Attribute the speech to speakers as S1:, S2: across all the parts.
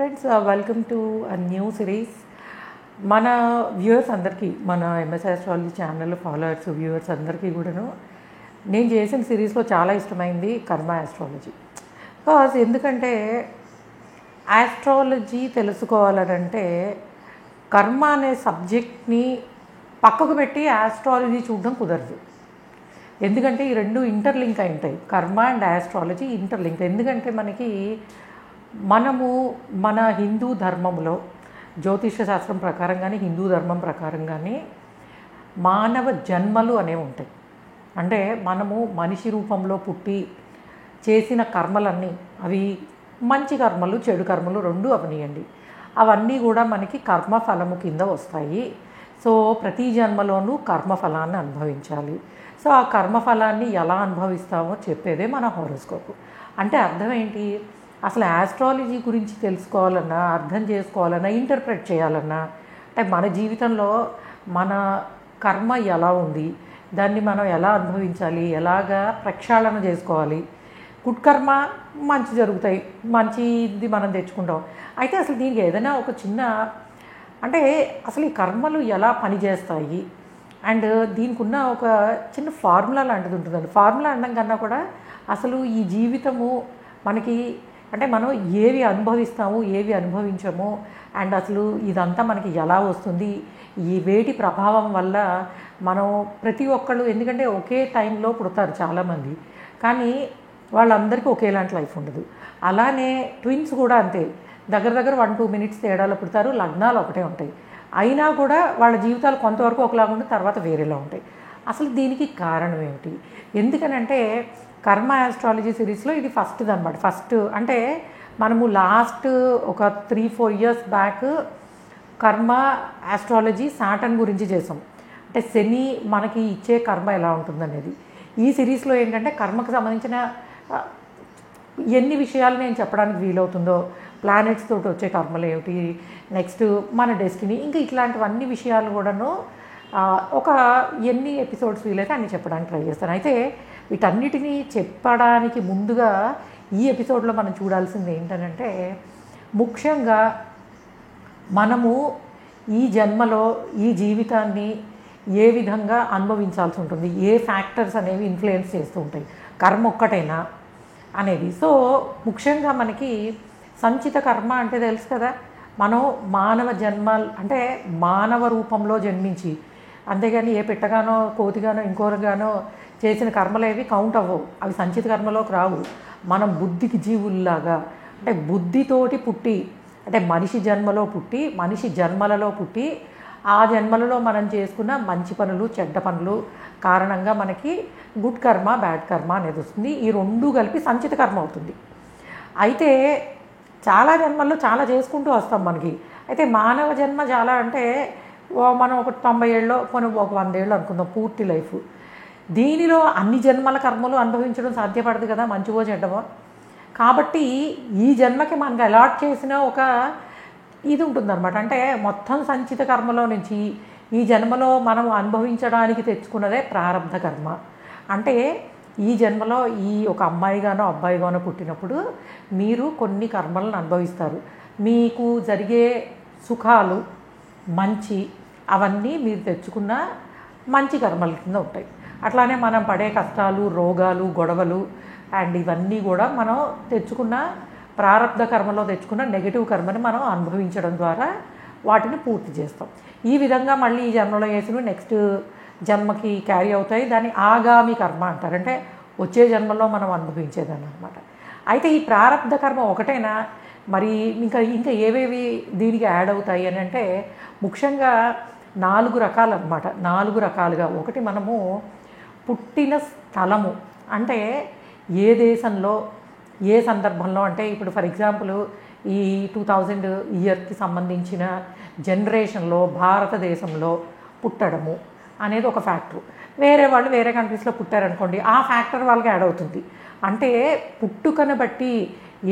S1: Friends, welcome to a new series. మన viewers అందరికీ, మన MS astrology channel followers viewers అందరికీ కూడాను నేను చేసిన సిరీస్లో చాలా ఇష్టమైంది కర్మ ఆస్ట్రాలజీ. బికాజ్ ఎందుకంటే ఆస్ట్రాలజీ తెలుసుకోవాలంటే కర్మ అనే సబ్జెక్ట్ని పక్కకు పెట్టి ఆస్ట్రాలజీ చూడడం కుదరదు. ఎందుకంటే ఈ రెండు ఇంటర్లింక్ అయి ఉంటాయి. కర్మ అండ్ ఆస్ట్రాలజీ ఇంటర్లింక్. ఎందుకంటే మనము మన హిందూ ధర్మంలో జ్యోతిష శాస్త్రం ప్రకారం కానీ హిందూ ధర్మం ప్రకారం కానీ మానవ జన్మలు అనేవి ఉంటాయి. అంటే మనము మనిషి రూపంలో పుట్టి చేసిన కర్మలన్నీ, అవి మంచి కర్మలు చెడు కర్మలు రెండు అవనియండి, అవన్నీ కూడా మనకి కర్మఫలము కింద వస్తాయి. సో ప్రతి జన్మలోనూ కర్మఫలాన్ని అనుభవించాలి. సో ఆ కర్మఫలాన్ని ఎలా అనుభవిస్తామో చెప్పేదే మన హారోస్కోప్. అంటే అర్థం ఏంటి? అసలు ఆస్ట్రాలజీ గురించి తెలుసుకోవాలన్నా, అర్థం చేసుకోవాలన్నా, ఇంటర్ప్రెట్ చేయాలన్నా, అంటే మన జీవితంలో మన కర్మ ఎలా ఉంది, దాన్ని మనం ఎలా అనుభవించాలి, ఎలాగా ప్రక్షాళన చేసుకోవాలి. గుడ్ కర్మ మంచి జరుగుతాయి, మంచిది మనం తెచ్చుకుంటాం. అయితే అసలు దీనికి ఏదైనా ఒక చిన్న, అంటే అసలు ఈ కర్మలు ఎలా పనిచేస్తాయి అండ్ దీనికి ఉన్న ఒక చిన్న ఫార్ములా లాంటిది ఉంటుందండి. ఫార్ములా అనడం కన్నా కూడా అసలు ఈ జీవితము మనకి, అంటే మనం ఏవి అనుభవిస్తాము ఏవి అనుభవించము అండ్ అసలు ఇదంతా మనకి ఎలా వస్తుంది, ఈ వేటి ప్రభావం వల్ల మనం ప్రతి ఒక్కళ్ళు, ఎందుకంటే ఒకే టైంలో పుడతారు చాలామంది, కానీ వాళ్ళందరికీ ఒకేలాంటి లైఫ్ ఉండదు. అలానే ట్విన్స్ కూడా అంతే, దగ్గర 1-2 మినిట్స్ తేడాలో పుడతారు, లగ్నాలు ఒకటే ఉంటాయి, అయినా కూడా వాళ్ళ జీవితాలు కొంతవరకు ఒకలాగా ఉండి తర్వాత వేరేలా ఉంటాయి. అసలు దీనికి కారణం ఏమిటి? ఎందుకనంటే కర్మ ఆస్ట్రాలజీ సిరీస్లో ఇది ఫస్ట్ది అనమాట. ఫస్ట్ అంటే మనము లాస్ట్ ఒక 3-4 ఇయర్స్ బ్యాక్ కర్మ ఆస్ట్రాలజీ సాటర్న్ గురించి చేసాం. అంటే శని మనకి ఇచ్చే కర్మ ఎలా ఉంటుందనేది. ఈ సిరీస్లో ఏంటంటే కర్మకు సంబంధించిన ఎన్ని విషయాలు నేను చెప్పడానికి వీలవుతుందో, ప్లానెట్స్ తోటి వచ్చే కర్మలు ఏమిటి, నెక్స్ట్ మన డెస్టినీ, ఇంకా ఇట్లాంటివన్నీ విషయాలు కూడాను ఒక ఎన్ని ఎపిసోడ్స్ వీలైతే అన్ని చెప్పడానికి ట్రై చేస్తాను. అయితే వీటన్నిటినీ చెప్పడానికి ముందుగా ఈ ఎపిసోడ్లో మనం చూడాల్సింది ఏంటంటే, ముఖ్యంగా మనము ఈ జన్మలో ఈ జీవితాన్ని ఏ విధంగా అనుభవించాల్సి ఉంటుంది, ఏ ఫ్యాక్టర్స్ అనేవి ఇన్ఫ్లుయెన్స్ చేస్తూ ఉంటాయి, కర్మ ఒక్కటేనా అనేది. సో ముఖ్యంగా మనకి సంచిత కర్మ అంటే తెలుసు కదా, మనం మానవ జన్మలు అంటే మానవ రూపంలో జన్మించి, అంతేగాని ఏ పెట్టగానో కోతిగానో ఇంకోరుగానో చేసిన కర్మలేవి కౌంట్ అవ్వవు, అవి సంచిత కర్మలోకి రావు. మనం బుద్ధికి జీవుల్లాగా, అంటే బుద్ధితోటి పుట్టి, అంటే మనిషి జన్మలో పుట్టి, మనిషి జన్మలలో పుట్టి, ఆ జన్మలలో మనం చేసుకున్న మంచి పనులు చెడ్డ పనులు కారణంగా మనకి గుడ్ కర్మ బ్యాడ్ కర్మ అనేది వస్తుంది. ఈ రెండు కలిపి సంచిత కర్మ అవుతుంది. అయితే చాలా జన్మల్లో చాలా చేసుకుంటూ వస్తాం మనకి. అయితే మానవ జన్మ చాలా అంటే మనం ఒక 90 ఏళ్ళు కొన్ని ఒక 100 ఏళ్ళు అనుకుందాం పూర్తి లైఫ్. దీనిలో అన్ని జన్మల కర్మలు అనుభవించడం సాధ్యపడదు కదా, మంచివో చెడ్డవో. కాబట్టి ఈ జన్మకి మనకు అలాట్ చేసిన ఒక ఇది ఉంటుందన్నమాట. అంటే మొత్తం సంచిత కర్మలో నుంచి ఈ జన్మలో మనం అనుభవించడానికి తెచ్చుకున్నదే ప్రారబ్ధ కర్మ. అంటే ఈ జన్మలో ఈ ఒక అమ్మాయిగానో అబ్బాయిగానో పుట్టినప్పుడు మీరు కొన్ని కర్మలను అనుభవిస్తారు. మీకు జరిగే సుఖాలు మంచి అవన్నీ మీరు తెచ్చుకున్న మంచి కర్మల కింద ఉంటాయి. అట్లానే మనం పడే కష్టాలు రోగాలు గొడవలు అండ్ ఇవన్నీ కూడా మనం తెచ్చుకున్న ప్రారబ్ధ కర్మలో తెచ్చుకున్న నెగిటివ్ కర్మని మనం అనుభవించడం ద్వారా వాటిని పూర్తి చేస్తాం. ఈ విధంగా మళ్ళీ ఈ జన్మలో వేసిన నెక్స్ట్ జన్మకి క్యారీ అవుతాయి. దాన్ని ఆగామి కర్మ అంటారు, అంటే వచ్చే జన్మలో మనం అనుభవించేదని అనమాట. అయితే ఈ ప్రారబ్ధ కర్మ ఒకటేనా, మరి ఇంకా ఏవేవి దీనికి యాడ్ అవుతాయి అని అంటే ముఖ్యంగా 4 రకాలు అనమాట. 4 రకాలుగా. ఒకటి మనము పుట్టిన స్థలము, అంటే ఏ దేశంలో ఏ సందర్భంలో, అంటే ఇప్పుడు ఫర్ ఎగ్జాంపుల్ ఈ 2000 ఇయర్కి సంబంధించిన జనరేషన్లో భారతదేశంలో పుట్టడము అనేది ఒక ఫ్యాక్టర్. వేరే వాళ్ళు వేరే కంట్రీస్లో పుట్టారనుకోండి, ఆ ఫ్యాక్టర్ వాళ్ళకి యాడ్ అవుతుంది. అంటే పుట్టుకను బట్టి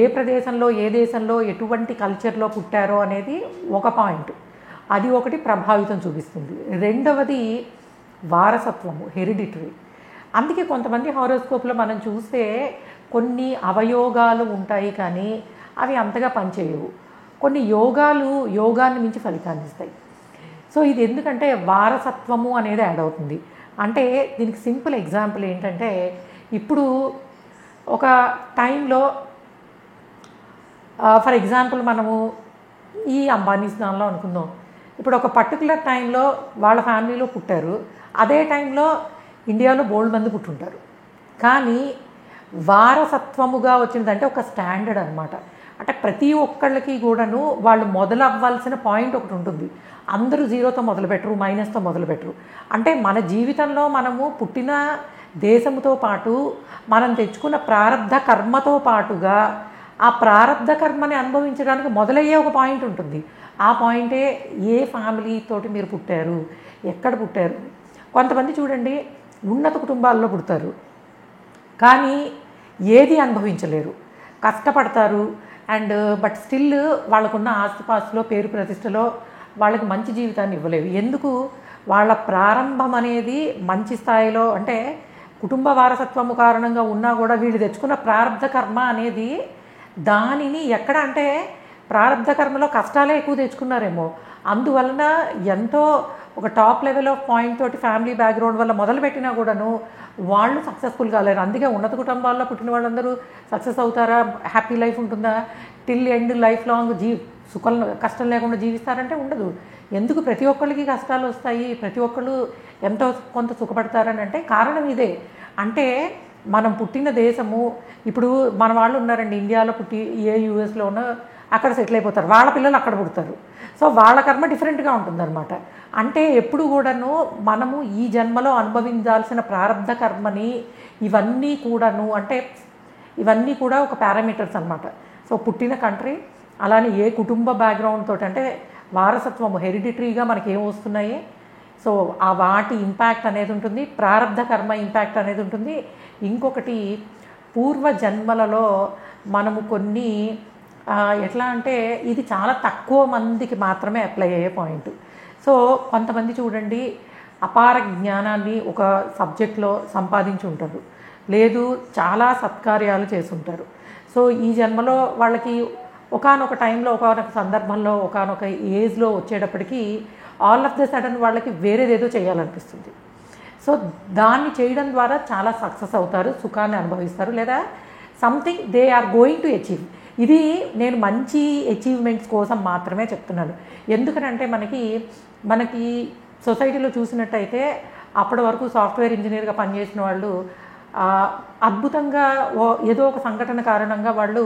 S1: ఏ ప్రదేశంలో ఏ దేశంలో ఎటువంటి కల్చర్లో పుట్టారో అనేది ఒక పాయింట్, అది ఒకటి ప్రభావితం చూపిస్తుంది. రెండవది వారసత్వము, హెరిడిటరీ. అందుకే కొంతమంది హారోస్కోప్లో మనం చూస్తే కొన్ని అవయోగాలు ఉంటాయి కానీ అవి అంతగా పనిచేయవు. కొన్ని యోగాన్ని మించి ఫలితాన్ని ఇస్తాయి. సో ఇది ఎందుకంటే వారసత్వము అనేది యాడ్ అవుతుంది. అంటే దీనికి సింపుల్ ఎగ్జాంపుల్ ఏంటంటే, ఇప్పుడు ఒక టైంలో ఫర్ ఎగ్జాంపుల్ మనము ఈ అంబానీస్ దానిలో అనుకుందాం. ఇప్పుడు ఒక పర్టికులర్ టైంలో వాళ్ళ ఫ్యామిలీలో పుట్టారు, అదే టైంలో ఇండియాలో బోల్డ్ మంది పుట్టుంటారు. కానీ వారసత్వముగా వచ్చినదంటే ఒక స్టాండర్డ్ అనమాట. అంటే ప్రతి ఒక్కళ్ళకి కూడాను వాళ్ళు మొదలవ్వాల్సిన పాయింట్ ఒకటి ఉంటుంది. అందరూ జీరోతో మొదలుపెట్టరు, మైనస్తో మొదలుపెట్టరు. అంటే మన జీవితంలో మనము పుట్టిన దేశంతో పాటు మనం తెచ్చుకున్న ప్రారంధ కర్మతో పాటుగా ఆ ప్రారంధ కర్మని అనుభవించడానికి మొదలయ్యే ఒక పాయింట్ ఉంటుంది. ఆ పాయింటే ఏ ఫ్యామిలీ తోటి మీరు పుట్టారు, ఎక్కడ పుట్టారు. కొంతమంది చూడండి ఉన్నత కుటుంబాల్లో పుడతారు, కానీ ఏది అనుభవించలేరు, కష్టపడతారు బట్ స్టిల్ వాళ్ళకున్న ఆస్తిపాస్తులో పేరు ప్రతిష్టలో వాళ్ళకి మంచి జీవితాన్ని ఇవ్వలేవు. ఎందుకు? వాళ్ళ ప్రారంభం అనేది మంచి స్థాయిలో, అంటే కుటుంబ వారసత్వము కారణంగా ఉన్నా కూడా వీళ్ళు తెచ్చుకున్న ప్రారంధ కర్మ అనేది దానిని ఎక్కడ అంటే ప్రారంధ కర్మలో కష్టాలే ఎక్కువ తెచ్చుకున్నారేమో. అందువలన ఎంతో ఒక టాప్ లెవెల్ ఆఫ్ పాయింట్ తోటి ఫ్యామిలీ బ్యాక్గ్రౌండ్ వల్ల మొదలుపెట్టినా కూడాను వాళ్ళు సక్సెస్ఫుల్ కాలేరు. అందుకే ఉన్నత కుటుంబాల్లో పుట్టిన వాళ్ళందరూ సక్సెస్ అవుతారా, హ్యాపీ లైఫ్ ఉంటుందా, టిల్ ఎండ్ లైఫ్ లాంగ్ కష్టం లేకుండా జీవిస్తారంటే ఉండదు. ఎందుకు? ప్రతి ఒక్కళ్ళకి కష్టాలు వస్తాయి, ప్రతి ఒక్కళ్ళు ఎంతో కొంత సుఖపడతారని అంటే కారణం ఇదే. అంటే మనం పుట్టిన దేశము, ఇప్పుడు మన వాళ్ళు ఉన్నారండి ఇండియాలో పుట్టి యూఎస్లో ఉన్న అక్కడ సెటిల్ అయిపోతారు, వాళ్ళ పిల్లలు అక్కడ పుడతారు. సో వాళ్ళ కర్మ డిఫరెంట్గా ఉంటుందన్నమాట. అంటే ఎప్పుడు కూడాను మనము ఈ జన్మలో అనుభవించాల్సిన ప్రారంధ కర్మని ఇవన్నీ కూడాను, అంటే ఇవన్నీ కూడా ఒక పారామీటర్స్ అనమాట. సో పుట్టిన కంట్రీ, అలానే ఏ కుటుంబ బ్యాక్గ్రౌండ్ తోటి, అంటే వారసత్వము హెరిడిటరీగా మనకి ఏం వస్తున్నాయి, సో ఆ వాటి ఇంపాక్ట్ అనేది ఉంటుంది, ప్రారంధ కర్మ ఇంపాక్ట్ అనేది ఉంటుంది. ఇంకొకటి పూర్వ జన్మలలో మనము కొన్ని ఎట్లా అంటే ఇది చాలా తక్కువ మందికి మాత్రమే అప్లై అయ్యే పాయింట్. సో కొంతమంది చూడండి అపార జ్ఞానాన్ని ఒక సబ్జెక్ట్లో సంపాదించి ఉంటారు, లేదు చాలా సత్కార్యాలు చేసి ఉంటారు. సో ఈ జన్మలో వాళ్ళకి ఒకానొక టైంలో, ఒకానొక సందర్భంలో, ఒకానొక ఏజ్లో వచ్చేటప్పటికి ఆల్ ఆఫ్ ద సడన్ వాళ్ళకి వేరేదేదో చేయాలనిపిస్తుంది. సో దాన్ని చేయడం ద్వారా చాలా సక్సెస్ అవుతారు, సుఖాన్ని అనుభవిస్తారు, లేదా something they are going to achieve. ఇది నేను మంచి అచీవ్మెంట్స్ కోసం మాత్రమే చెప్తున్నాను. ఎందుకనంటే మనకి సొసైటీలో చూసినట్టయితే అప్పటి వరకు సాఫ్ట్వేర్ ఇంజనీర్గా పనిచేసిన వాళ్ళు అద్భుతంగా ఏదో ఒక సంఘటన కారణంగా వాళ్ళు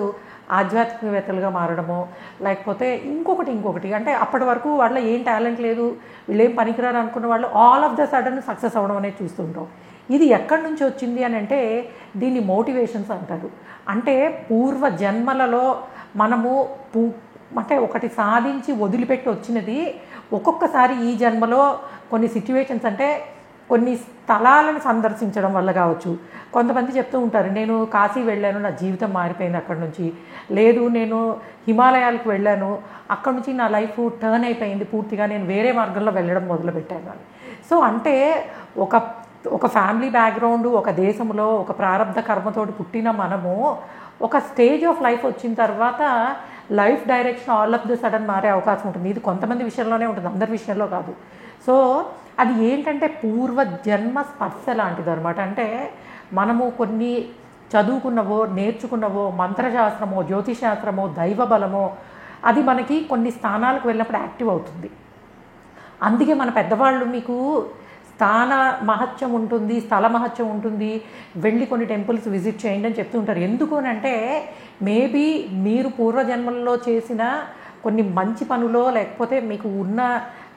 S1: ఆధ్యాత్మికవేత్తలుగా మారడమో, లేకపోతే ఇంకొకటి అంటే అప్పటి వరకు వాళ్ళ ఏం టాలెంట్ లేదు, వీళ్ళేం పనికిరారు అనుకున్న వాళ్ళు all of the sudden success అవ్వడం అనేది చూస్తుంటాం. ఇది ఎక్కడి నుంచి వచ్చింది అని అంటే దీన్ని మోటివేషన్స్ అంటారు. అంటే పూర్వ జన్మలలో మనము అంటే ఒకటి సాధించి వదిలిపెట్టి వచ్చినది ఒక్కొక్కసారి ఈ జన్మలో కొన్ని సిచ్యువేషన్స్, అంటే కొన్ని స్థలాలను సందర్శించడం వల్ల కావచ్చు. కొంతమంది చెప్తూ ఉంటారు, నేను కాశీ వెళ్ళాను, నా జీవితం మారిపోయింది అక్కడి నుంచి, లేదు నేను హిమాలయాలకు వెళ్ళాను, అక్కడి నుంచి నా లైఫ్ టర్న్ అయిపోయింది పూర్తిగా, నేను వేరే మార్గంలో వెళ్ళడం మొదలుపెట్టాను అని. సో అంటే ఒక ఫ్యామిలీ బ్యాక్గ్రౌండ్, ఒక దేశంలో ఒక ప్రారంధ కర్మతోటి పుట్టిన మనము ఒక స్టేజ్ ఆఫ్ లైఫ్ వచ్చిన తర్వాత life direction all of the sudden మారే అవకాశం ఉంటుంది. ఇది కొంతమంది విషయంలోనే ఉంటుంది, అందరి విషయంలో కాదు. సో అది ఏంటంటే పూర్వ జన్మ స్పర్శ లాంటిది అనమాట. అంటే మనము కొన్ని చదువుకున్నవో, నేర్చుకున్నవో, మంత్రశాస్త్రమో, జ్యోతిశాస్త్రమో, దైవ బలమో అది మనకి కొన్ని స్థానాలకు వెళ్ళినప్పుడు యాక్టివ్ అవుతుంది. అందుకే మన పెద్దవాళ్ళు మీకు స్థాన మహత్యం ఉంటుంది, స్థల మహత్యం ఉంటుంది, వెళ్ళి కొన్ని టెంపుల్స్ విజిట్ చేయండి అని చెప్తూ ఉంటారు. ఎందుకు అని అంటే మేబీ మీరు పూర్వజన్మల్లో చేసిన కొన్ని మంచి పనులో, లేకపోతే మీకు ఉన్న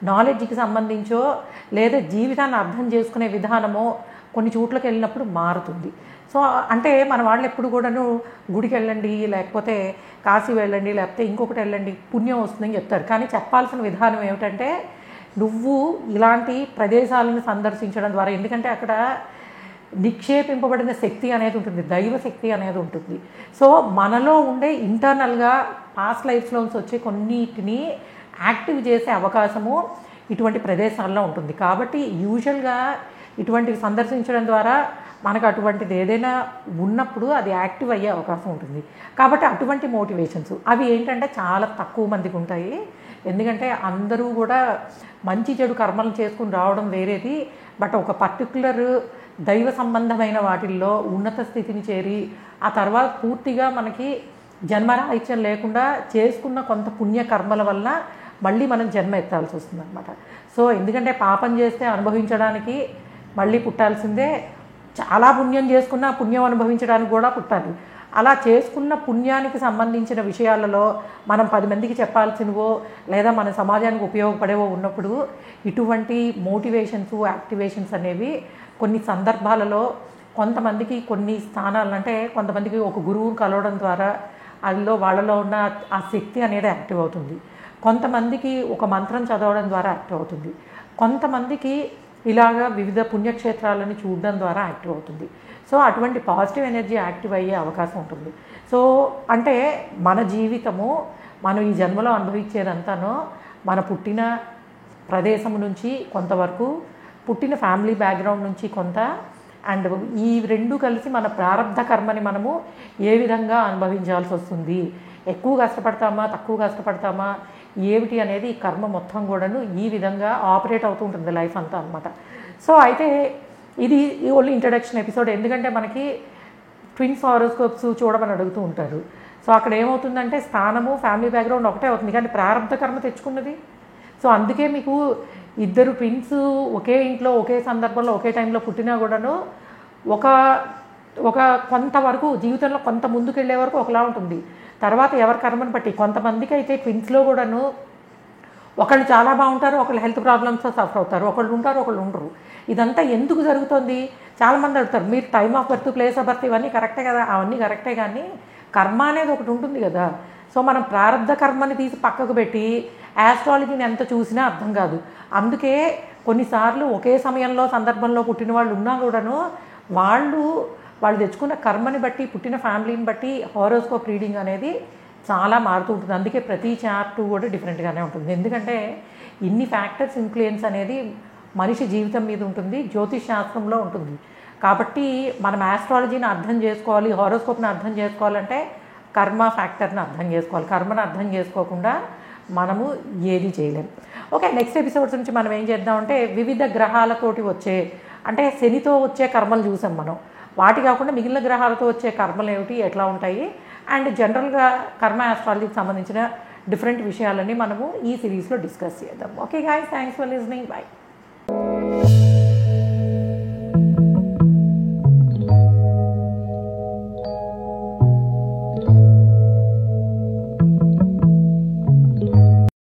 S1: నాలెడ్జ్కి సంబంధించో, లేదా జీవితాన్ని అర్థం చేసుకునే విధానమో కొన్ని చోట్లకి వెళ్ళినప్పుడు మారుతుంది. సో అంటే మన వాళ్ళు ఎప్పుడు కూడాను గుడికి వెళ్ళండి, లేకపోతే కాశీ వెళ్ళండి, లేకపోతే ఇంకొకటి వెళ్ళండి, పుణ్యం వస్తుందని చెప్తారు. కానీ చెప్పాల్సిన విధానం ఏమిటంటే నువ్వు ఇలాంటి ప్రదేశాలను సందర్శించడం ద్వారా, ఎందుకంటే అక్కడ నిక్షేపింపబడిన శక్తి అనేది ఉంటుంది, దైవ శక్తి అనేది ఉంటుంది. సో మనలో ఉండే ఇంటర్నల్గా పాస్ట్ లైఫ్లోంచి వచ్చే కొన్నిటిని యాక్టివ్ చేసే అవకాశము ఇటువంటి ప్రదేశాల్లో ఉంటుంది. కాబట్టి యూజువల్గా ఇటువంటివి సందర్శించడం ద్వారా మనకు అటువంటిది ఏదైనా ఉన్నప్పుడు అది యాక్టివ్ అయ్యే అవకాశం ఉంటుంది. కాబట్టి అటువంటి మోటివేషన్స్ అవి ఏంటంటే చాలా తక్కువ మందికి ఉంటాయి. ఎందుకంటే అందరూ కూడా మంచి చెడు కర్మలు చేసుకుని రావడం వేరేది, బట్ ఒక పర్టికులర్ దైవ సంబంధమైన వాటిల్లో ఉన్నత స్థితిని చేరి ఆ తర్వాత పూర్తిగా మనకి జన్మరాహిత్యం లేకుండా చేసుకున్న కొంత పుణ్యకర్మల వల్ల మళ్ళీ మనం జన్మ ఎత్తాల్సి వస్తుంది అనమాట. సో ఎందుకంటే పాపం చేస్తే అనుభవించడానికి మళ్ళీ పుట్టాల్సిందే, చాలా పుణ్యం చేసుకున్న పుణ్యం అనుభవించడానికి కూడా పుట్టాలి. అలా చేసుకున్న పుణ్యానికి సంబంధించిన విషయాలలో మనం 10 మందికి చెప్పాల్సినవో లేదా మన సమాజానికి ఉపయోగపడేవో ఉన్నప్పుడు ఇటువంటి మోటివేషన్స్ యాక్టివేషన్స్ అనేవి కొన్ని సందర్భాలలో కొంతమందికి కొన్ని స్థానాలు అంటే కొంతమందికి ఒక గురువుని కలవడం ద్వారా అందులో వాళ్ళలో ఉన్న ఆ శక్తి అనేది యాక్టివ్ అవుతుంది. కొంతమందికి ఒక మంత్రం చదవడం ద్వారా యాక్టివ్ అవుతుంది. కొంతమందికి ఇలాగా వివిధ పుణ్యక్షేత్రాలను చూడడం ద్వారా యాక్టివ్ అవుతుంది. సో అటువంటి పాజిటివ్ ఎనర్జీ యాక్టివ్ అయ్యే అవకాశం ఉంటుంది. సో అంటే మన జీవితము మనం ఈ జన్మలో అనుభవించేదంతానో మన పుట్టిన ప్రదేశం నుంచి కొంతవరకు, పుట్టిన ఫ్యామిలీ బ్యాక్గ్రౌండ్ నుంచి కొంత, అండ్ ఈ రెండు కలిసి మన ప్రారంధ కర్మని మనము ఏ విధంగా అనుభవించాల్సి వస్తుంది, ఎక్కువ కష్టపడతామా తక్కువ కష్టపడతామా ఏమిటి అనేది ఈ కర్మ మొత్తం కూడాను ఈ విధంగా ఆపరేట్ అవుతూ ఉంటుంది లైఫ్ అంతా అనమాట. సో అయితే ఇది ఓన్లీ ఇంట్రడక్షన్ ఎపిసోడ్. ఎందుకంటే మనకి ట్విన్స్ హారోస్కోప్స్ చూడమని అడుగుతూ ఉంటారు. సో అక్కడ ఏమవుతుందంటే స్థానము ఫ్యామిలీ బ్యాక్గ్రౌండ్ ఒకటే అవుతుంది, కానీ ప్రారంధ కర్మ తెచ్చుకున్నది. సో అందుకే మీకు ఇద్దరు ట్విన్స్ ఒకే ఇంట్లో ఒకే సందర్భంలో ఒకే టైంలో పుట్టినా కూడాను ఒక కొంతవరకు జీవితంలో కొంత ముందుకు వెళ్ళే వరకు ఒకలా ఉంటుంది. తర్వాత ఎవరి కర్మను బట్టి కొంతమందికి అయితే ట్విన్స్లో కూడాను ఒకళ్ళు చాలా బాగుంటారు, ఒకళ్ళు హెల్త్ ప్రాబ్లమ్స్తో సఫర్ అవుతారు, ఒకళ్ళు ఉంటారు ఒకళ్ళు ఉండరు. ఇదంతా ఎందుకు జరుగుతుంది? చాలామంది అడుగుతారు, మీరు time of birth place of birth ఇవన్నీ కరెక్టే కదా, అవన్నీ కరెక్టే, కానీ కర్మ అనేది ఒకటి ఉంటుంది కదా. సో మనం ప్రారంధ కర్మని తీసి పక్కకు పెట్టి యాస్ట్రాలజీని ఎంత చూసినా అర్థం కాదు. అందుకే కొన్నిసార్లు ఒకే సమయంలో సందర్భంలో పుట్టిన వాళ్ళు ఉన్నా కూడాను వాళ్ళు తెచ్చుకున్న కర్మని బట్టి పుట్టిన ఫ్యామిలీని బట్టి హారోస్కోప్ రీడింగ్ అనేది చాలా మారుతూ ఉంటుంది. అందుకే ప్రతి చార్ట్ కూడా డిఫరెంట్గానే ఉంటుంది. ఎందుకంటే ఇన్ని ఫ్యాక్టర్స్ ఇన్ఫ్లుయెన్స్ అనేది మనిషి జీవితం మీద ఉంటుంది, జ్యోతిష్ శాస్త్రంలో ఉంటుంది. కాబట్టి మనం ఆస్ట్రాలజీని అర్థం చేసుకోవాలి, హారోస్కోప్ని అర్థం చేసుకోవాలంటే కర్మ ఫ్యాక్టర్ని అర్థం చేసుకోవాలి. కర్మను అర్థం చేసుకోకుండా మనము ఏది చేయలేం. ఓకే, నెక్స్ట్ ఎపిసోడ్స్ నుంచి మనం ఏం చేద్దామంటే వివిధ గ్రహాలతోటి వచ్చే, అంటే శనితో వచ్చే కర్మలు చూసాం మనం, వాటి కాకుండా మిగిలిన గ్రహాలతో వచ్చే కర్మలు ఏమిటి, ఎట్లా ఉంటాయి, అండ్ జనరల్గా కర్మ ఆస్ట్రాలజీకి సంబంధించిన డిఫరెంట్ విషయాలని మనము ఈ సిరీస్లో డిస్కస్ చేద్దాం. Okay guys, thanks for listening, by.